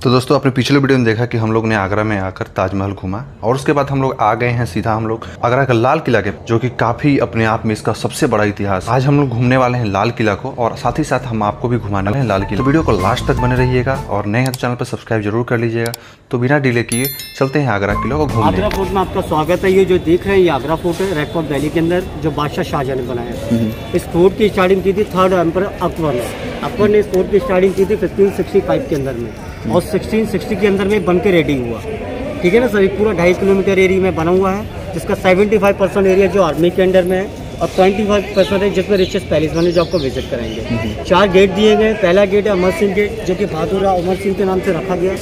तो दोस्तों अपने पिछले वीडियो में देखा कि हम लोग ने आगरा में आकर ताजमहल घूमा और उसके बाद हम लोग आ गए हैं सीधा हम लोग आगरा का लाल किला के, जो कि काफी अपने आप में इसका सबसे बड़ा इतिहास। आज हम लोग घूमने वाले हैं लाल किला को और साथ ही साथ हम आपको भी घुमाने वाले हैं लाल किला। तो वीडियो को लास्ट तक बने रहिएगा और नए हैं तो चैनल पर सब्सक्राइब जरूर कर लीजिएगा। तो बिना डिले किए चलते हैं आगरा किला को घूमने। आगरा फोर्ट में आपका स्वागत है। ये जो देख रहे हैं ये आगरा फोर्ट है, रेड फोर्ट वैली के अंदर, जो बादशाह शाहजहां ने बनाया है। इस फोर्ट की स्टार्टिंग की थी थर्ड एम्पर अकबर ने। अकबर ने इस फोर्ट की स्टार्टिंग की थी 1565 के अंदर में और 1660 के अंदर में बन के रेडी हुआ। ठीक है ना सर, पूरा 2.5 किलोमीटर एरिया में बना हुआ है, जिसका 75% एरिया जो आर्मी के अंडर में है और 25% है जिसमें रिचेस्ट पैलेस बने, जो आपको विजिट कराएंगे। 4 गेट दिए गए। पहला गेट है अमर सिंह गेट, जो कि बहादुर अमर सिंह के नाम से रखा गया।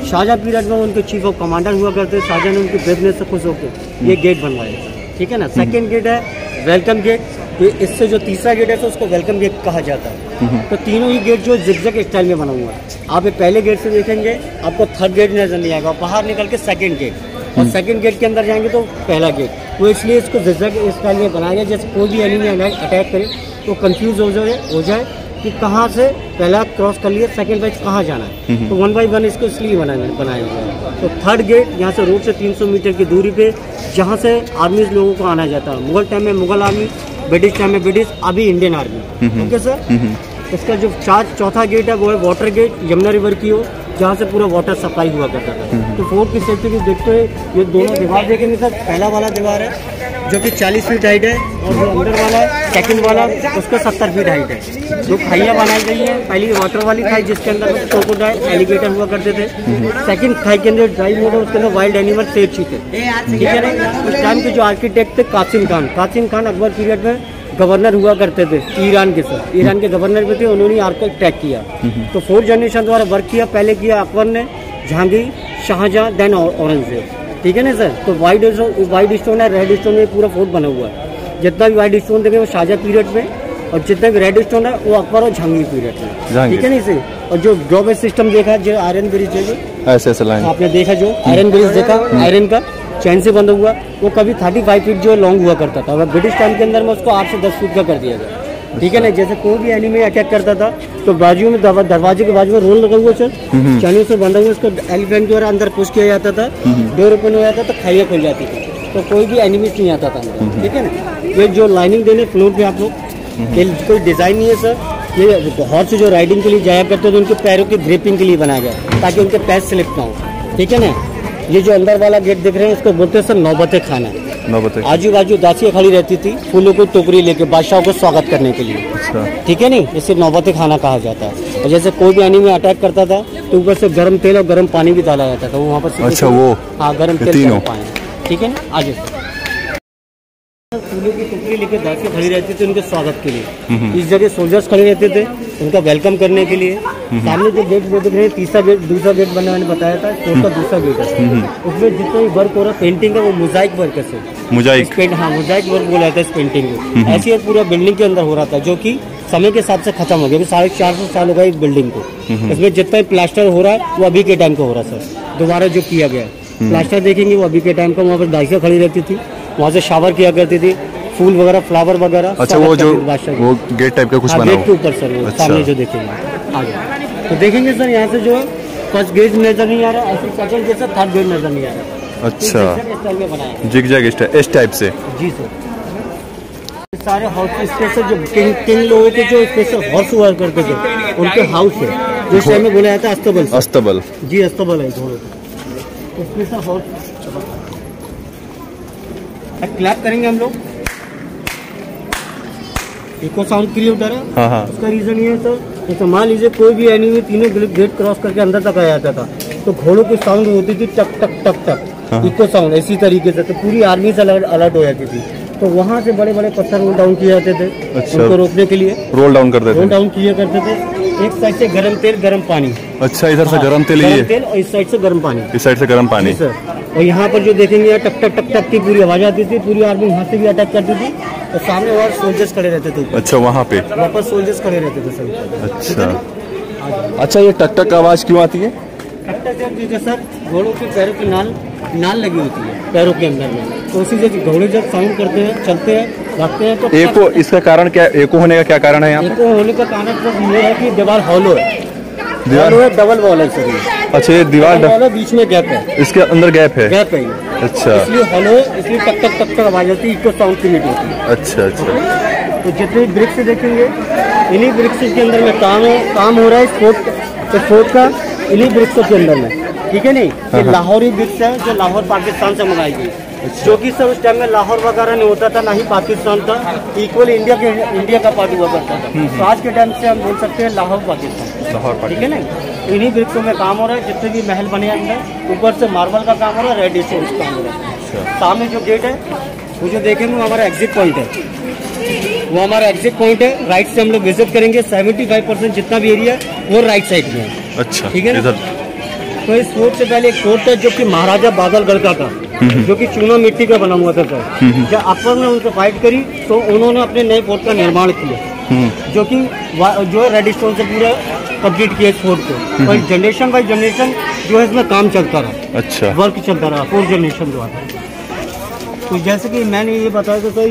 शाहजहां पीरियड में उनके चीफ ऑफ कमांडर हुआ करते। शाहजहां ने उनके बिजनेस से खुश होकर ये गेट बनवाए। ठीक है ना। सेकेंड गेट है वेलकम गेट। इससे जो तीसरा गेट है तो उसको वेलकम गेट कहा जाता है। तो तीनों ही गेट जो जिगजैग स्टाइल में बना हुआ है। आप पहले गेट से देखेंगे आपको थर्ड गेट नजर नहीं आएगा, बाहर निकल के सेकंड गेट और सेकंड गेट के अंदर जाएंगे तो पहला गेट। तो इसलिए इसको जिगजैग स्टाइल में बनाया गया, जैसे कोई भी एनिमी अटैक करे तो कंफ्यूज हो जाए कि कहाँ से पहला क्रॉस कर लिया, सेकंड बैच कहाँ जाना है। तो 1 बाय 1 इसको इसलिए बनाया गया है। तो थर्ड गेट यहाँ से रोड से 300 मीटर की दूरी पे, जहाँ से आर्मी लोगों को आना जाता है। मुगल टाइम में मुगल आर्मी, ब्रिटिश टाइम में ब्रिटिश, अभी इंडियन आर्मी। Okay sir. इसका जो चौथा गेट है वो है वाटर गेट, यमुना रिवर की ओर, जहाँ से पूरा वाटर सप्लाई हुआ करता था। तो फोर्ट की सेफ्टी की देखते हुए ये दोनों दीवार देखेंगे सर। पहला वाला दीवार है जो कि 40 फीट हाइट है और जो अंदर वाला है सेकंड वाला उसका 70 फीट हाइट है। जो खाइयाँ बनाई गई है, पहली वाटर वाली खाई जिसके अंदर क्रोकोडाइल, एलिगेटर हुआ करते थे। सेकंड खाई के अंदर ड्राई मोड है, उसके अंदर वाइल्ड एनिमल शेर चीते। ठीक है ना। उस टाइम के जो आर्किटेक्ट थे कासिम खान अकबर पीरियड में गवर्नर हुआ करते थे ईरान के। सर ईरान के गवर्नर भी थे, उन्होंने आर्किटेक्ट किया। तो 4 जनरेशन द्वारा वर्क किया। पहले किया अकबर ने, जहांगीर, शाहजहां, देन औरंगजेब। ठीक है ना सर। तो वाइट स्टोन है, रेड स्टोन में पूरा फोर्ट बना हुआ है। जितना भी वाइट स्टोन देखें वो शाहजहां पीरियड में, और जितना भी रेड स्टोन है वो अकबर और जहांगीर पीरियड में। ठीक है ना सर। और जो ड्रॉबेज सिस्टम देखा, जो आयरन ब्रिज ऐसे लाइन आपने देखा, जो आयरन ब्रिज देखा, आयरन का चैन से बंधा हुआ, वो कभी 35 फीट जो लॉन्ग हुआ करता था। ब्रिटिश टाइम के अंदर में उसको 8 से 10 फीट का कर दिया गया। ठीक है ना। जैसे कोई भी एनिमी अटैक करता था तो बाजू में दरवाजे के बाजू में रोल लगा हुआ सर, चैनों से बंधा हुआ, उसको एलिफेंट द्वारा अंदर पुश किया जाता था। डोर ओपन हो जाता तो खाइयाँ खुल जाती थी, तो कोई भी एनिमी नहीं आता था अंदर। ठीक है ना। ये जो लाइनिंग देने फ्लोर पे आप लोग, कोई डिजाइन नहीं है सर। ये बहुत से जो राइडिंग के लिए जाया करते थे उनके पैरों की ग्रिपिंग के लिए बनाया गया, ताकि उनके पैर स्लिप ना हो। ठीक है ना। ये जो अंदर वाला गेट दिख रहे हैं इसको बोलते हैं सर नौबते खाना। आजू बाजू दासियाँ खड़ी रहती थी फूलों को टोकरी लेके बादशाह को स्वागत करने के लिए। अच्छा। ठीक है नहीं, इसे नौबते खाना कहा जाता है। और जैसे कोई भी एनिमी अटैक करता था तो ऊपर से गर्म तेल और गर्म पानी भी डाला जाता था वहाँ पर। अच्छा वो हाँ, गर्म तेल गर्म पानी। ठीक है ना। आगे फूलों की टोकरी लेके दासियाँ खड़ी रहती थी उनके स्वागत के लिए। इस जगह सोल्जर्स खड़े रहते थे उनका वेलकम करने के लिए। सामने जो गेट वो दिख रहे हैं, तीसरा गेट, दूसरा गेट बनने मैंने बताया था, फोर्ट का दूसरा गेट है। उसमें जितना भी वर्क हो रहा है पेंटिंग का, वो मोजाइक वर्क है सर। मोजाइक वर्क बोला जाता है इस पेंटिंग को। ऐसे ही पूरा बिल्डिंग के अंदर हो रहा था, जो कि समय के हिसाब से खत्म हो गया। 450 साल हो गया इस बिल्डिंग को। इसमें जितना भी प्लास्टर हो रहा है वो अभी के टाइम का हो रहा है सर। दोबारा जो किया गया प्लास्टर देखेंगे वो अभी के टाइम का। वहाँ पर दासियाँ खड़ी रहती थी, वहाँ से शावर किया करती थी, फूल वगैरह, फ्लावर वगैरह। अच्छा, वो गेट टाइप का कुछ बना गेट के ऊपर सर वो सामने जो देखेंगे आगे तो देखेंगे सर, यहाँ से जो है फर्स्ट गेट नजर नहीं आ रहा, ऐसे सेकंड गेट से थर्ड गेट नजर नहीं आ रहा। अच्छा, जिगजैग इस टाइप से। जी सर। सारे हाउस स्पेशल जो किंग लोगों के जो स्पेशल हाउस हुआ करते थे उनके हाउस है, जो शहर में बोला जाता है अस्तबल। अस्तबल जी, अस्तबल है स्पेशल हाउस। क्लैप करेंगे हम लोग, इको साउंड क्रिएट है। हाँ। उसका रीजन ये है सर, जैसे मान लीजिए कोई भी एनिमी तीनों गेट क्रॉस करके अंदर तक आ जाता था तो घोड़ों की साउंड होती थी टक टक टक टक, इको साउंड इसी तरीके से। तो पूरी आर्मी से अलर्ट हो जाती थी। तो वहाँ से बड़े बड़े पत्थर रोल डाउन किए जाते थे। अच्छा। उनको रोकने के लिए रोल डाउन किया करते थे। एक साइड से गर्म तेल गर्म पानी। अच्छा, इधर से गर्म तेल और इस साइड से गर्म पानी। इस साइड से गर्म पानी सर। और यहाँ पर जो देखेंगे टक टक टक टक की पूरी आवाज आती थी, पूरी आर्मी यहाँ से भी अटैक करती थी। और सामने और सोल्जर्स खड़े रहते थे। अच्छा, वहाँ पे वापस सोल्जर्स खड़े रहते थे सर। अच्छा, ये टक टक आवाज क्यों आती है? टक टक सर, घोड़ों के पैरों की नाल लगी होती है पैरों के अंदर में। तो उसी से घोड़े जब साउंड करते हैं, चलते हैं, भागते हैं तो एको, इसका कारण क्या, एको होने का क्या कारण है यहाँ? एको होने का कारण ये है कि दीवार हॉलो है, डबल वॉल है सर। अच्छा, ये दीवार वाला बीच में गैप है, इसके अंदर गैप है। गैप है। अच्छा, इसलिए हॉलो, इसलिए टक टक आवाज आती है, इको साउंड क्रिएट होती है। अच्छा अच्छा। तो जितने ब्रिक्स देखेंगे, इन्हीं ब्रिक्स के अंदर में काम हो रहा है स्पोर्ट का, इन्हीं ब्रिक्स के अंदर में, ठीक है नहीं। ये लाहौरी ब्रिक्स है जो लाहौर पाकिस्तान से मंगाई गई, जो कि सर उस टाइम में लाहौर वगैरह नहीं होता था, ना ही पाकिस्तान था, इक्वल इंडिया का पार्ट हुआ करता था। तो आज के टाइम से हम बोल सकते हैं लाहौर पाकिस्तान, ठीक है ना। इन्हीं ब्रिक्सों में काम हो रहा है, जितने भी महल बने अंदर, ऊपर से मार्बल का काम हो रहा है, रेड स्टोन का काम हो रहा है। सामने जो गेट है वो जो देखेंगे वो हमारा एग्जिट पॉइंट है, वो हमारा एग्जिट पॉइंट है। राइट से हम लोग विजिट करेंगे, 75% जितना भी एरिया है वो राइट साइड में है। अच्छा, ठीक है ना। तो इस फोर्ट से पहले एक फोर्ट है जो कि महाराजा बादलगढ़ का था, जो कि चूना मिट्टी का बना हुआ था सर। जब अकबर ने उनसे फाइट करी तो उन्होंने अपने नए फोर्ट का निर्माण किया, जो कि जो है रेड स्टोन से पूरा कंप्लीट किया इस फोर्ट को। और जनरेशन बाई जनरेशन जो है इसमें काम चलता रहा। अच्छा, वर्क चलता रहा, 4 जनरेशन जो आता है। तो जैसे कि मैंने ये बताया था सर,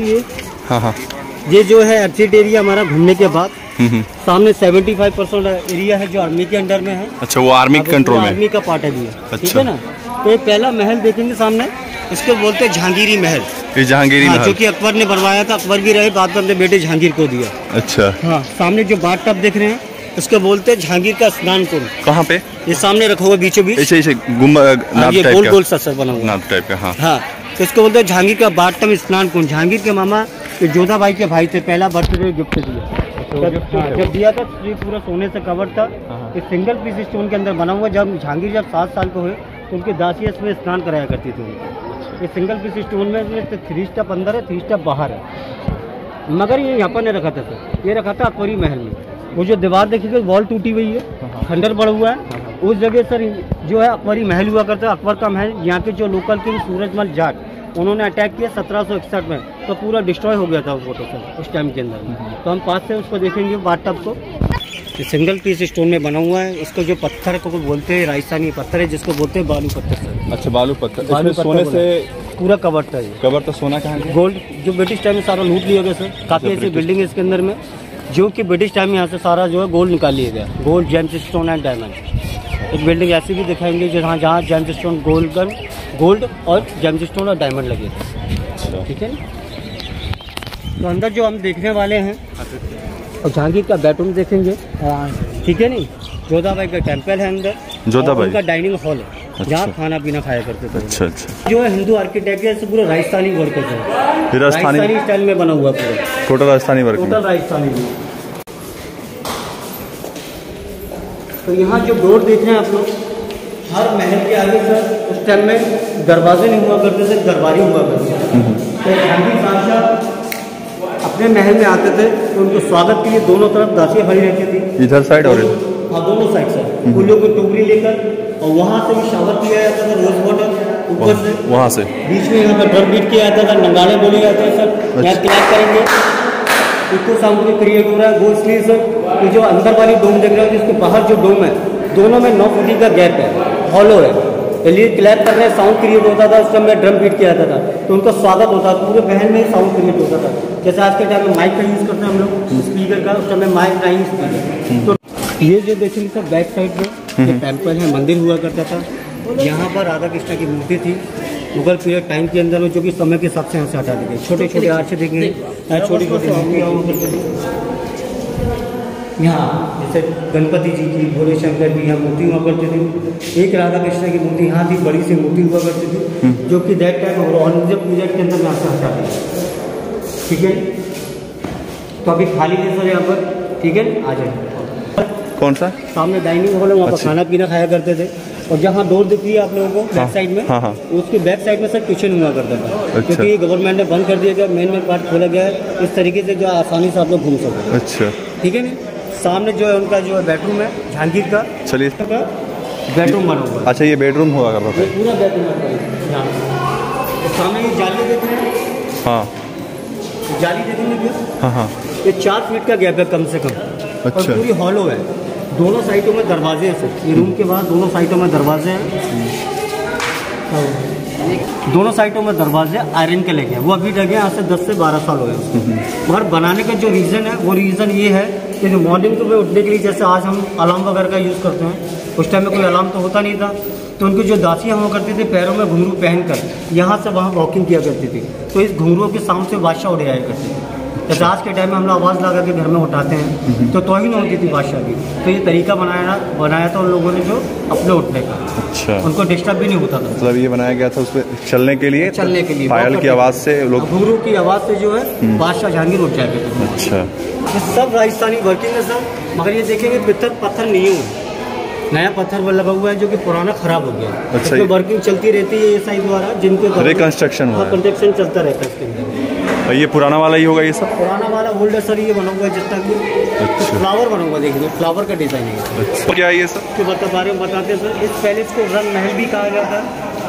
ये जो है एग्जिट एरिया हमारा घूमने के बाद सामने 75% एरिया है जो आर्मी के अंडर में है। अच्छा, वो आर्मी कंट्रोल में, आर्मी का पार्ट है ये। अच्छा। ठीक है ना। तो एक पहला महल देखेंगे सामने, इसको बोलते हैं जहांगीरी महल। ये जहांगीरी महल जो कि अकबर ने बनवाया था, अकबर भी रहे, बाद में अपने बेटे जहांगीर को दिया। अच्छा। हाँ, सामने जो बाथ टब देख रहे हैं इसको बोलते हैं जहांगीर का स्नान कुंड। कहाँ पे? ये सामने रखा हुआ बीचों बीच, ऐसे गोल गोल सा बना हुआ नाप टाइप का। हाँ, तो इसको बोलते हैं जहांगीर का बाथ टब स्नान कुंड। जहांगीर के मामा जोधा भाई के भाई थे, पहला बर्थडे गिफ्ट दिया। जब दिया था ये पूरा सोने से कवर था, ये सिंगल पीस स्टोन के अंदर बना हुआ। जब जहांगीर 7 साल के हुए तो उनकी दासियाँ इसमें स्नान कराया करती थी उनको। ये सिंगल पीस स्टोन में 3 स्टेप अंदर है, 3 स्टेप बाहर है, मगर ये यहाँ पर नहीं रखा था सर, ये रखा था अकबरी महल में। वो जो दीवार देखिएगा वॉल टूटी हुई है, खंडर पड़ा हुआ है, उस जगह सर जो है अकबरी महल हुआ करता है। अकबर का महल, यहाँ के जो लोकल के सूरजमल जाट उन्होंने अटैक किया 1761 में, तो पूरा डिस्ट्रॉय हो गया था वो फोटो सर उस टाइम के अंदर। तो हम पास से उसको देखेंगे बाथ टब को। सिंगल पीस स्टोन में बना हुआ है। इसको जो पत्थर को बोलते हैं राजस्थानी पत्थर है, जिसको बोलते हैं बालू पत्थर सर। अच्छा, बालू पत्थर। सोने से पूरा कवर था ये। कवर तो सोना कहाँ है? गोल्ड, जो ब्रिटिश टाइम में सारा लूट लिया गया सर। काफ़ी ऐसी बिल्डिंग है इसके अंदर में जो कि ब्रिटिश टाइम में यहाँ से सारा जो है गोल्ड निकाल लिया गया, gold, James stone and diamond. एक बिल्डिंग ऐसी भी दिखाएंगे जहाँ जेम्स स्टोन, गोल्ड और जेम्स स्टोन और डायमंड लगे थे। ठीक है। तो अंदर जो हम देखने वाले हैं और जहांगीर का बेडरूम देखेंगे, ठीक है नहीं। जोधा भाई का टेम्पल है अंदर, जोधा भाई का डाइनिंग हॉल है। अच्छा। जहाँ खाना पीना खाया करते थे। अच्छा अच्छा। जो है हिंदू आर्किटेक्ट है, पूरा राजस्थानी वर्क है, राजस्थानी स्टाइल में बना हुआ पूरा, total Rajasthani work, total Rajasthani में। तो यहाँ जो डोर देख रहे हैं आप लोग, हर महल के आगे सर उस टाइम में दरवाजे नहीं हुआ करते थे, दरबारी हुआ करते थे। तो जहांगीर शाह अपने महल में आते थे तो उनको स्वागत के लिए दोनों तरफ दासियाँ खड़ी रहती थी, इधर साइड और हाँ दोनों साइड से। फूलों की टोकरी लेकर, और वहाँ से भी शावर किया जाता था, रोज वाटर ऊपर से, वहाँ से बीच में यहाँ पर ड्रम बीट किया जाता था, नंगाड़े बोले जाते हैं सर। यहाँ क्लैप करेंगे, इको साउंड भी क्रिएट हो रहा है। वो इसलिए सर ये जो अंदर वाली डोम देख रहे हो, जिसके बाहर जो डोम है, दोनों में 9 फुट का गैप है, हॉलो है। चलिए क्लैप कर रहे हैं, साउंड क्रिएट होता था उस टाइम में, ड्रम बीट किया जाता था तो उनका स्वागत होता था, पूरे महल में साउंड क्रिएट होता था। जैसे आज के टाइम में माइक का यूज़ करते हैं हम लोग, स्पीकर का, उस टाइम में माइक नहीं स्पीकर। तो ये जो देखेंगे सर बैक साइड में ये टेम्पल है, मंदिर हुआ करता था। यहाँ पर राधा कृष्ण की मूर्ति थी मुगल पीरियड टाइम के अंदर में, जो कि समय के हिसाब से यहाँ से हटा दी गई। छोटे छोटे आर्च देखेंगे, छोटी छोटी मूर्तियाँ हुआ करती थी। यहाँ जैसे गणपति जी की, भोले शंकर की यहाँ मूर्ति हुआ करती थी। एक राधा कृष्ण की मूर्ति यहाँ थी, बड़ी सी मूर्ति हुआ करती थी, जो कि दैट टाइम औरंगजेब पीरियड के अंदर यहाँ से हटा दी। ठीक है। तो अभी खाली है सर यहाँ पर, ठीक है, आ जाए। कौन सा? सामने डाइनिंग हॉल है, वहाँ पर खाना पीना खाया करते थे। और जहाँ डोर दिख रही है आप लोगों को बैक साइड में, उसके बैक साइड में सर किचन हुआ करता था। अच्छा। क्योंकि गवर्नमेंट ने बंद कर दिया गया, मेन पार्ट खोला गया है, इस तरीके से जो आसानी से आप लोग घूम सकते हैं। अच्छा। ठीक है ना। सामने जो है उनका जो है बेडरूम है जहांगीर का, चलिए बेडरूम बना हुआ है। अच्छा, ये बेडरूम हुआ करता था, पूरा बेडरूम है। तो सामने ये जाली देख रहे हैं, हाँ जाली देखेंगे, हाँ ये 4 फीट का गैप है कम से कम। अच्छा। और पूरी हॉलो है, दोनों साइडों में दरवाजे हैं सर। ये रूम के बाद दोनों साइडों में दरवाजे हैं। दोनों साइडों में दरवाजे आयरन के लगे हैं, वो अभी लगे यहाँ से 10 से 12 साल हो गए। मगर बनाने का जो रीज़न है वो रीज़न ये है कि जो मॉर्निंग सुबह उठने के लिए जैसे आज हम अलार्म वगैरह का यूज़ करते हैं, उस टाइम में कोई अलार्म तो होता नहीं था, तो उनकी जो दासियाँ हुआ करती थी पैरों में घुंघरू पहनकर यहाँ से वहाँ वॉकिंग किया करती थी, तो इस घुंघरुओं के साउंड से बादशाह उड़ जाया करती थी। जैसे आज के टाइम में हम लोग आवाज़ लगा के घर में उठाते हैं तो तोहिन होती थी बादशाह की, तो ये तरीका बनाया था उन लोगों ने जो अपने उठने का। अच्छा, उनको डिस्टर्ब भी नहीं होता था। मतलब ये बनाया गया था उसपे चलने के लिए पायल की आवाज़ से लोग, घुंघरू की आवाज़ से जो है बादशाह जहांगीर उठ जाया करते थे। अच्छा, ये सब राजस्थानी वर्किंग है सर, मगर ये देखेंगे पत्थर नहीं है, नया पत्थर वो लगा हुआ है जो कि पुराना खराब हो गया। अच्छा, तो वर्किंग चलती रहती है ये साइड द्वारा, जिनको रिकंस्ट्रक्शन हुआ है, कंस्ट्रक्शन चलता रहता है इसके अंदर। ये पुराना वाला ही होगा, ये सब पुराना वाला ओल्ड है सर, ये बना हुआ है जितना भी। अच्छा, फ्लावर बना हुआ, देखिए फ्लावर का डिजाइन है। अच्छा, क्या है ये सब के बारे में बताते हैं सर। इस पैलेस को रंग महल भी कहा जाता है,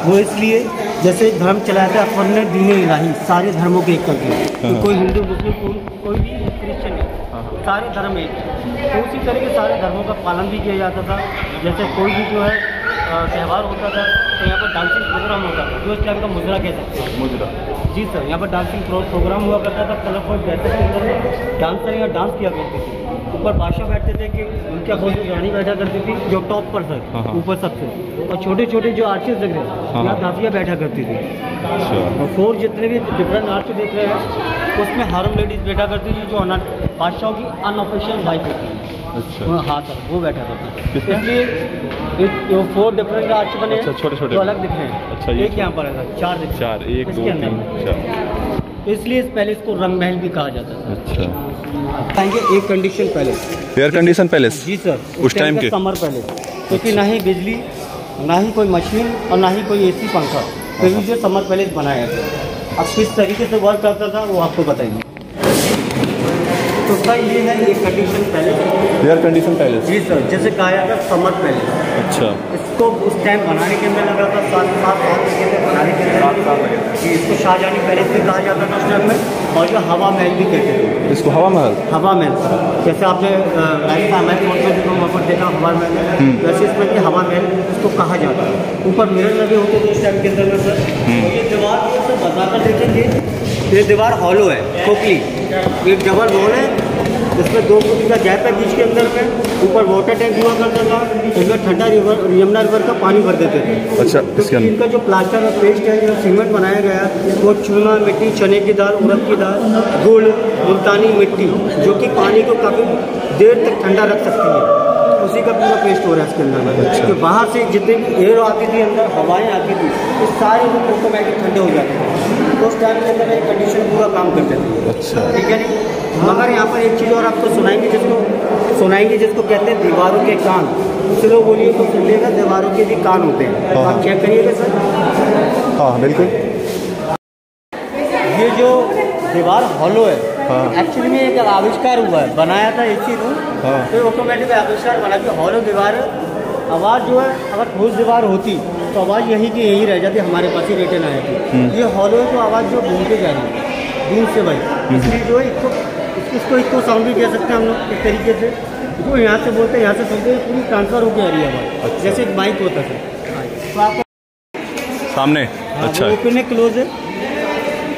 वो इसलिए जैसे धर्म चलाया था अकबर ने दीन इलाही सारे धर्मों के एक करके, तो कोई हिंदू मुस्लिम कोई भी क्रिश्चियन है, सारे धर्म एक, तो उसी तरह के सारे धर्मों का पालन भी किया जाता था। जैसे कोई भी जो है त्यौहार होता था तो यहाँ पर डांसिंग प्रोग्राम होता था, जो इस टाइम का मुजरा कह सकते हैं। मुजरा, जी सर, यहाँ पर डांसिंग प्रोग्राम हुआ करता था, कलरफुल ड्रेसेस के अंदर में डांसर यहाँ डांस किया करते थे। ऊपर बादशाह बैठते थे कि उनके अपोजिट रानी बैठा करती थी जो टॉप पर सर, ऊपर सबसे, और छोटे छोटे जो आर्चेस देख रहे हैं यहाँ दासियाँ बैठा करती थी। और 4 जितने भी डिफरेंट आर्च देख रहे हैं उसमें हारम लेडीज बैठा करती थी, जो बादशाह की अनऑफिशियल वाइफ होती है। अच्छा, हाँ सर, वो बैठा करती है, इसलिए 4 डिफरेंट आर्च बने। अच्छा, छोटे-छोटे जो अलग दिख रहे हैं। अच्छा, एक यहाँ पर है 4 दिख रहे हैं। 4, 1 2 3 4, इसलिए इस पैलेस को रंग महल भी कहा जाता है। अच्छा, आएंगे एक condition palace, air condition palace. जी सर, उस टाइम के समर पैलेस, क्योंकि ना ही बिजली, ना ही कोई मशीन और ना ही कोई एसी पंखा, फिर भी जो समर पैलेस बनाया था। अब किस तरीके से वर्क करता था वो आपको बताइए। तो उसका ये है एक condition palace, air condition palace. जी सर, जैसे कहा जाता है समर पैलेस। अच्छा, इसको उस टाइम बनाने के अंदर लगा था 7 साल लगे थे बनाने के अंदर। 7 साल लगे थे। इसको शाहजहानी पैलेस भी कहा जाता था उस टाइम में, और जो हवा महल भी कहते थे इसको हवा महल। हवा महल, जैसे आपने राजस्थान में जो वहाँ पर देखा हवा महल है, वैसे इसमें कि हवा महल इसको कहा जाता है। ऊपर मिरर लगे होते थे उस टाइम के अंदर में सर। ये दीवार से बताकर देखेंगे, ये दीवार हॉलो है, खोखली, एक डबल वॉल है, इसमें 2 फुट का गैप है बीच के अंदर में। ऊपर वाटर टैंक हुआ करता था, इसमें ठंडा यमुना रिवर का पानी भर देते थे। अच्छा, तो इसके अंदर इनका जो प्लास्टर और पेस्ट है, जो सीमेंट बनाया गया वो चूना मिट्टी, चने की दाल, उड़द की दाल, गुड़, मुल्तानी मिट्टी, जो कि पानी को काफ़ी देर तक ठंडा रख सकती है, उसी का पूरा पेस्ट हो रहा है इसके अंदर में। अच्छा, तो बाहर से जितनी भी एयर आती थी अंदर, हवाएं आती थी, वो सारे लोग ऑटोमेटिक ठंडे हो जाते थे। तो उस टाइम के अंदर एक कंडीशन पूरा काम करते थे। अच्छा, ठीक है नहीं। मगर यहाँ पर एक चीज़ और आपको सुनाएंगे, जिसको कहते हैं दीवारों के कान। चलो बोलिए तो सुनिएगा, दीवारों के भी कान होते हैं, तो आप चेक करिएगा सर। हाँ बिल्कुल। ये जो दीवार हॉलो है, हाँ, एक्चुअली में एक आविष्कार हुआ है, बनाया था इसी को, तो ऑटोमेटिक आविष्कार बना के हॉलो दीवार आवाज़ जो है, अगर ठोस दीवार होती तो आवाज़ यहीं की यहीं रह जाती, हमारे पास ही रिटर्न आया थी। ये हॉलो है तो आवाज़ जो घूमते जा रही है दूर से भाई, इसलिए जो है इसको साउंड भी कह सकते हैं हम लोग इस तरीके से, जो यहाँ से बोलते हैं यहाँ से सुनते हैं, पूरी ट्रांसफर होकर आ रही है आवाज़। अच्छा, जैसे एक माइक होता है तो आपको सामने। अच्छा, ओपन है, क्लोज है,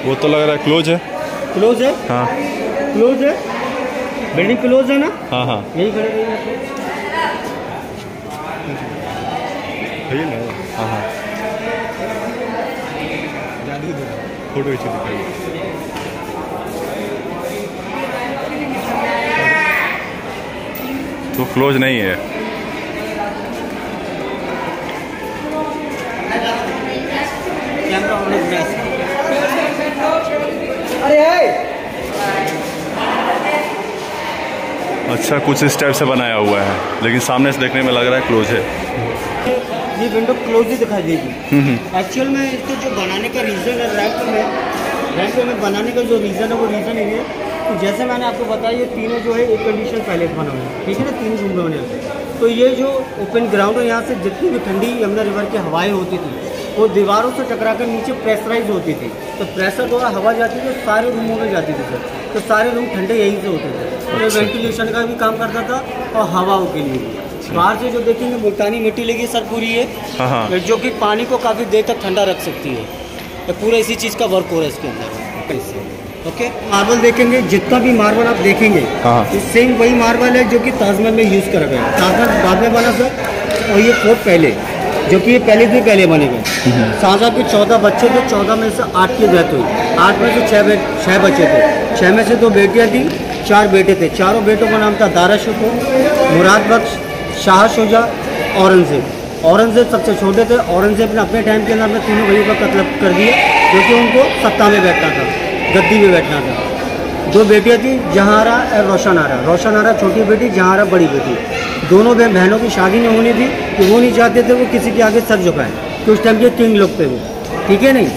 वो तो लग रहा है क्लोज है। क्लोज है, हाँ क्लोज है, बिल्डिंग क्लोज है ना। हाँ हाँ, यही खड़े रहिए। हाँ हाँ, फोटो दिखाइए। तो क्लोज नहीं है। कैमरा ऑन है। अच्छा, कुछ इस टाइप से बनाया हुआ है, लेकिन सामने से देखने में लग रहा है क्लोज है। ये विंडो क्लोज ही दिखाई देगी। एक्चुअल में इसको जो बनाने का रीज़न है, रैंप में बनाने का जो रीज़न है वो रीज़न ये है कि जैसे मैंने आपको बताया, ये तीनों जो है एक कंडीशन पैलेस बना हुआ है, ठीक है ना, 3 रूम बने हैं। तो ये जो ओपन ग्राउंड है, यहाँ से जितनी भी ठंडी यमुना रिवर की हवाएं होती थी वो दीवारों से टकराकर नीचे प्रेशराइज होती थी, तो प्रेशर द्वारा हवा जाती थी, सारे रूमों में जाती थी सर, तो सारे रूम ठंडे यहीं से होते थे। तो वेंटिलेशन का भी काम करता था और हवाओं के लिए भी। बाहर से जो देखेंगे मुल्तानी मिट्टी लगी सर पूरी है, हाँ हाँ। जो कि पानी को काफ़ी देर तक ठंडा रख सकती है। तो पूरा इसी चीज़ का वर्क हो रहा है इसके अंदर। ओके, मार्बल देखेंगे, जितना भी मार्बल आप देखेंगे हाँ। सेम वही मार्बल है जो कि ताजमहल में यूज़ करा गया है। ताजमहल बाद में बना सर, और ये फोर्ट पहले, जो कि ये पहले बने गए। शाहजहाँ के 14 बच्चे थे, 14 में से 8 की डेथ हुई, 8 में से 6 बच्चे थे, 6 में से 2 बेटियाँ थी, 4 बेटे थे। चारों बेटों का नाम था दारा शुकोर, मुराद बख्श, शाह शुजा, औरंगजेब। औरंगजेब सबसे छोटे थे। औरंगजेब ने अपने टाइम के अंदर अपने तीनों भाइयों का कत्ल कर दिया, क्योंकि उनको सत्ता में बैठना था, गद्दी में बैठना था। 2 बेटियाँ थी, जहांरा और रोशनारा। रोशनारा छोटी बेटी, जहांरा बड़ी बेटी। दोनों बहनों की शादी नहीं होनी थी, कि वो नहीं चाहते थे वो किसी के आगे सर झुकाएं, कि उस टाइम के किंग लोग थे वो, ठीक है नहीं।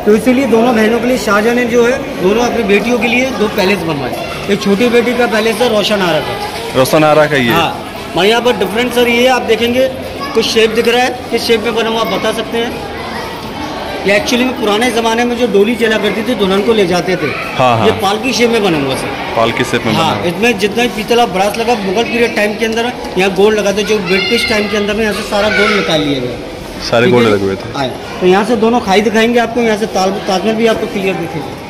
तो इसीलिए दोनों बहनों के लिए शाहजहाँ ने जो है दोनों अपनी बेटियों के लिए 2 पैलेस बनवाए। एक छोटी बेटी का पैलेस है रोशनारा का, रोशनारा का ये। हाँ, मैं यहाँ पर डिफरेंट सर ये आप देखेंगे कुछ शेप दिख रहा है, किस शेप में बना हुआ आप बता सकते हैं? ये एक्चुअली में पुराने ज़माने में जो डोली चला करती थी, दुल्हन को ले जाते थे। हाँ हाँ। ये पालकी शेप में बना हुआ सर, पालकी शेप में हाँ। बना। इसमें जितना पीतला ब्रास लगा मुगल पीरियड टाइम के अंदर यहाँ गोल्ड लगा था, जो ब्रिटिश टाइम के अंदर में यहाँ से सारा गोल्ड निकाल लिया गया, सारे गोल्ड लगे हुए थे। तो यहाँ से दोनों खाई दिखाएंगे आपको, यहाँ से ताजमहल भी आपको क्लियर दिखेगा।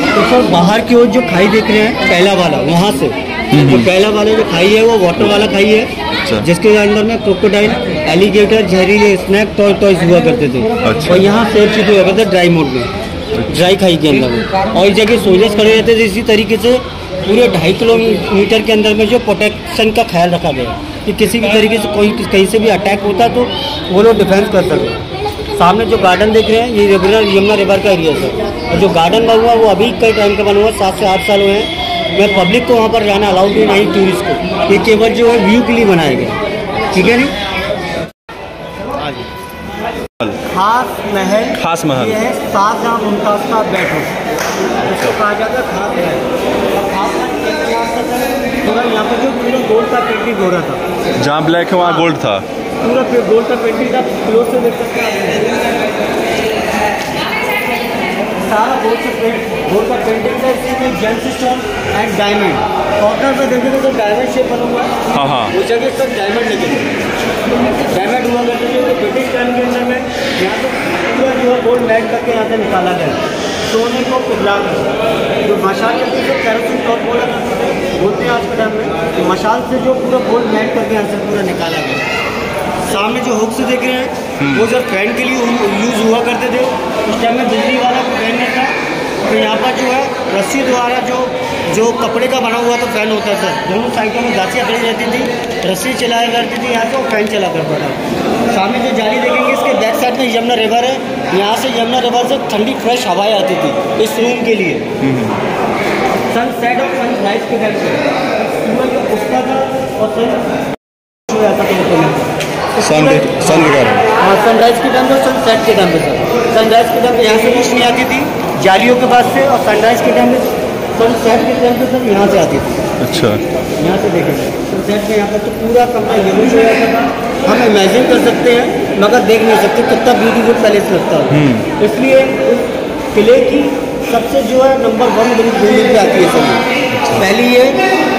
तो सर बाहर की ओर जो खाई देख रहे हैं पहला वाला, वहाँ से जो पहला वाला जो खाई है वो वाटर वाला खाई है, जिसके अंदर में क्रोकोडाइल, एलिगेटर, जहरीले स्नैक, टॉयज हुआ करते थे। और यहाँ सेब चीज़ हुआ करते ड्राई मोड में, ड्राई खाई के अंदर में। और इस जगह सोल्जर्स खड़े रहते थे। इसी तरीके से पूरे 2.5 किलोमीटर के अंदर में जो प्रोटेक्शन का ख्याल रखा गया, कि किसी भी तरीके से कोई कहीं से भी अटैक होता तो वो लोग डिफेंस कर सकें। सामने जो गार्डन देख रहे हैं ये यमुना रिवर का एरिया है, और जो गार्डन बना हुआ वो अभी कई टाइम का बना हुआ, 7 से 8 साल हुए हैं। मैं पब्लिक को वहाँ पर जाना अलाउड नहीं, नहीं टूरिस्ट को, ये केवल जो है व्यू के लिए बनाया गया, ठीक है नहीं। खास महल ये है शाहजहाँ मुमताज़ का बेडरूम, इसको कहा जाता है खास महल। पूरा यहाँ पर जो पूरा गोल्ड का पेंटिंग हो रहा था, जहाँ ब्लैक है वहाँ गोल्ड था, पूरा गोल्ड का पेंटिंग था। क्लोज से देख सकते हैं सारा गोल्ड का पेंटिंग था। इसमें James stone and diamond, corner में देखेंगे तो डायमंड शेप बना हुआ है। हाँ हाँ। उस जगह सब डायमंड लगे, डायमंड हुआ करते थे। तो ब्रिटिश टाइम के अंदर में यहाँ से पूरा जो है गोल्ड मैट करके यहाँ से निकाला गया, सोने को पिघला कर। जो मशाल चलती है कैरोसिन टॉप बोलते हैं आज के टाइम में, तो मशाल से जो पूरा गोल्ड मैट करके यहाँ से पूरा निकाला गया। सामने जो हुक्स देख रहे हैं वो जब फैन के लिए यूज़ हुआ करते थे, उस टाइम में बिजली वाला फैन नहीं था। तो यहाँ पर जो है रस्सी द्वारा जो कपड़े का बना हुआ तो फैन होता था, दोनों साइडों में दासियाँ खड़ी रहती थी, रस्सी चलाया करती थी यहाँ से, फैन चला करता था। सामने जो जाली देखेंगे इसके बैक साइड में यमुना रिवर है, यहाँ से यमुना रिवर से ठंडी फ्रेश हवाएँ आती थी इस रूम के लिए। सनसेट और सनराइज के टाइम सूरज उगता था और सन हो जाता था सनराइज के टाइम पे, सनसेट के टाइम पे सर। सनराइज के टाइम पे यहाँ से रोशनी आती थी जालियों के पास से, और सनराइज के टाइम पे, सनसेट के टाइम पे सर यहाँ से आती थी। अच्छा, यहाँ से देखेंगे सनसेट में यहाँ पर तो पूरा कमरा येलोइश हो जाता था। हम इमेजिन कर सकते हैं मगर देख नहीं सकते कितना ब्यूटीफुल पैलेस लगता है। इसलिए उस किले की सबसे जो है नंबर 1 बिल्डिंग पे आती है सर। पहली ये,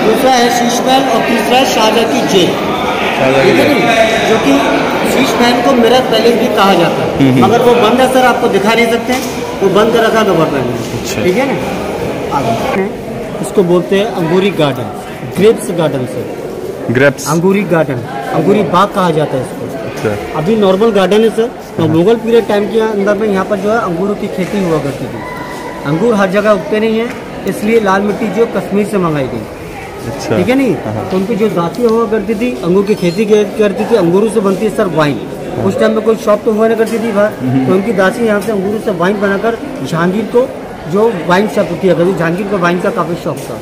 दूसरा है शीश महल, और तीसरा है शाहजहाँ की जेल, ठीक है नहीं, जो कि शीश महल को मिरर पैलेस भी कहा जाता है। मगर वो बंद है सर, आपको दिखा नहीं सकते, वो बंद रखा गवर्नमेंट ने, ठीक है ना। आगे इसको बोलते हैं अंगूरी गार्डन, ग्रेप्स गार्डन से, ग्रेप्स अंगूरी गार्डन, अंगूरी बाग कहा जाता है इसको। अभी नॉर्मल गार्डन है सर, तो मुगल पीरियड टाइम के अंदर में यहाँ पर जो है अंगूरों की खेती हुआ करती थी। अंगूर हर जगह उगते नहीं है, इसलिए लाल मिट्टी जो कश्मीर से मंगाई गई, ठीक है नहीं। तो उनकी जो दासियाँ हुआ करती थी अंगूर की खेती करती थी, अंगूरों से बनती है सर वाइन। उस टाइम में कोई शॉप तो हुआ नहीं करती थी बाहर, तो उनकी दासी यहाँ से अंगूरों से वाइन बनाकर जहांगीर को जो वाइन शॉप किया करती, जहांगीर को वाइन का काफ़ी शौक था।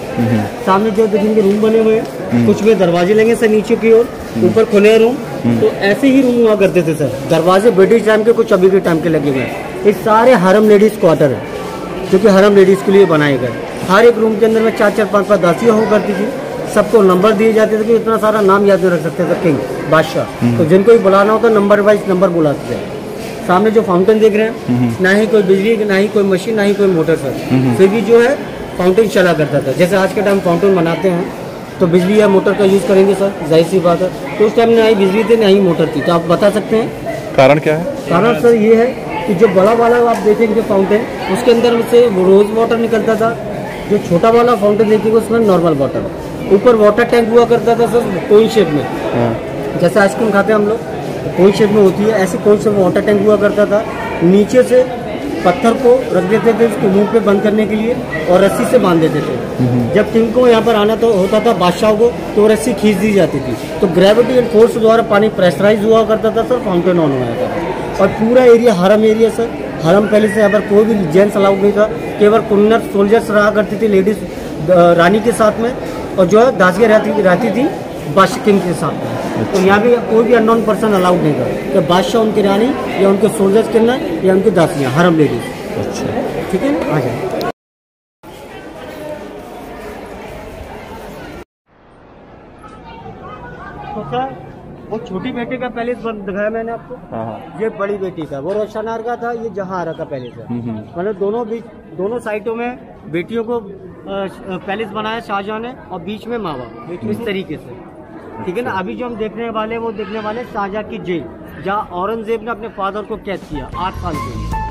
सामने जो देखेंगे रूम बने हुए हैं, कुछ में दरवाजे लेंगे सर नीचे की ओर, ऊपर खुले रूम, तो ऐसे ही रूम हुआ करते थे सर। दरवाजे ब्रिटिश टाइम के, कुछ अभी के टाइम के लगे हुए हैं। ये सारे हरम लेडीज़ क्वार्टर है, जो कि हरम लेडीज़ के लिए बनाए गए। हर एक रूम के अंदर में 4-4, 5-5 दासियाँ हुआ करती थी। सबको नंबर दिए जाते थे कि इतना सारा नाम याद नहीं रख सकते थे किंग, बादशाह। तो जिनको भी बुलाना होता नंबर वाइज नंबर बुलाते थे। सामने जो फाउंटेन देख रहे हैं, ना ही कोई बिजली, ना ही कोई मशीन, ना ही कोई मोटर सर, फिर भी जो है फाउंटेन चला करता था। जैसे आज के टाइम फाउंटेन बनाते हैं, तो बिजली या मोटर का यूज़ करेंगे सर, जाहिर सी बात है। तो उस टाइम ना ही बिजली थी ना ही मोटर थी, तो आप बता सकते हैं कारण क्या है? कारण सर ये है कि जो बड़ा वाला आप देखेंगे फाउंटेन, उसके अंदर से रोज वाटर निकलता था। जो छोटा वाला फाउंटेन देखेंगे उसमें नॉर्मल वाटर। ऊपर वाटर टैंक हुआ करता था सर कोइन शेप में, जैसे आइसक्रीम खाते हैं हम लोग, कोइन शेप में होती है, ऐसे कोइन शेप में वाटर टैंक हुआ करता था। नीचे से पत्थर को रख देते थे उसको मुंह पे बंद करने के लिए और रस्सी से बांध देते थे। जब किंग को यहाँ पर आना तो होता था बादशाह को, तो रस्सी खींच दी जाती थी, तो ग्रेविटी एंड फोर्स द्वारा पानी प्रेशराइज हुआ करता था सर, फाउंटेन ऑन हुआ था। और पूरा एरिया हरम एरिया सर, हरम पहले से यहाँ पर कोई भी जेंट्स अलाउड नहीं था, केवल कुन्नर सोल्जर्स रहा करती थी, लेडीज रानी के साथ में, और जो है दासियाँ रहती थी बादशाह किंग के साथ में। तो यहाँ भी कोई भी अननोन पर्सन अलाउड नहीं था, तो बादशाह उनकी रानी या उनके सोल्जर्स के अंदर या उनकी दासियाँ, हरम लेडीज। अच्छा, ठीक है, आ जाए। तो सर वो छोटी बेटी का पैलेस दिखाया मैंने आपको, ये बड़ी बेटी का, वो रोशनार का था, ये जहांआरा का पैलेस है। मतलब दोनों साइडों में बेटियों को पैलेस बनाया शाहजहां ने, और बीच में माँ बाप, इस तरीके से। ठीक है ना। अभी जो हम देखने वाले वो देखने वाले शाहजहां की जेल, जहाँ औरंगजेब ने अपने फादर को कैद किया 8 साल के लिए।